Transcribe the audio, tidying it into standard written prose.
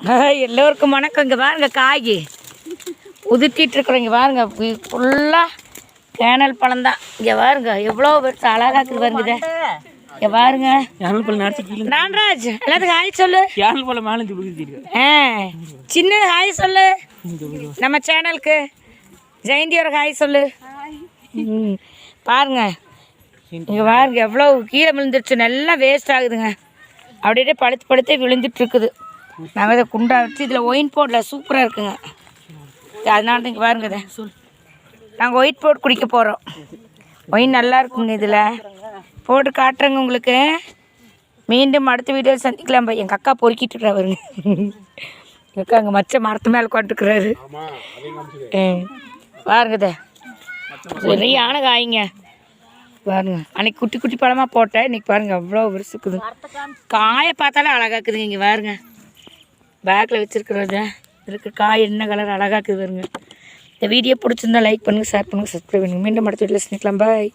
எல்லோருக்கும் வணக்கம். இங்கே பாருங்க காய் உதுத்திட்டு இருக்கிறோம். இங்கே பாருங்க ஃபுல்லாக கேனல் பழம் தான். இங்கே பாருங்க எவ்வளோ பெருசு அழகாக இருக்குது பாருங்க. இங்கே பாருங்க நான்ராஜ் எல்லாத்துக்கும் ஹாய் சொல்லு. சின்ன ஹாய் சொல்லு. நம்ம சேனலுக்கு ஜெயந்தியோட ஹாய் சொல்லு. பாருங்க இங்கே பாருங்க எவ்வளோ கீழே விழுந்துருச்சு. நல்லா வேஸ்ட் ஆகுதுங்க. அப்படியே பழுத்தே விழுந்துட்டு இருக்குது. நாங்கள் இதை குண்டா வச்சு இதில் ஒயின் போர்டில் சூப்பராக இருக்குங்க. அதனால தான் இங்கே பாருங்க இதை நாங்கள் ஒயிட் போர்ட் குடிக்க போகிறோம். ஒயின் நல்லா இருக்குங்க. இதில் போட்டு காட்டுறேங்க உங்களுக்கு. மீண்டும் அடுத்த வீடியோ சந்திக்கலாம். எங்கள் அக்கா பொறுக்கிட்டு இருக்கிறா வருங்க. எங்கள் அக்கா அங்கே மச்ச மரத்து மேலே உட்காந்துருக்குறாரு. பாருங்க இதை சரியான காய்ங்க. பாருங்க அன்றைக்கி குட்டி குட்டி பழமாக போட்டேன். இன்றைக்கி பாருங்கள் அவ்வளோ விரிசுக்குது. காயை பார்த்தாலே அழகாக்குதுங்க. இங்கே பாருங்க பேக்கில் வச்சுருக்குறது இருக்குது. காய் என்ன கலர் அழகாக்குது பாருங்க. இந்த வீடியோ பிடிச்சிருந்தா லைக் பண்ணுங்கள், ஷேர் பண்ணுங்கள், சப்ஸ்கிரைப் பண்ணுங்கள். மீண்டும் அடுத்த வீட்டில் சந்திக்கலாம். பாய்.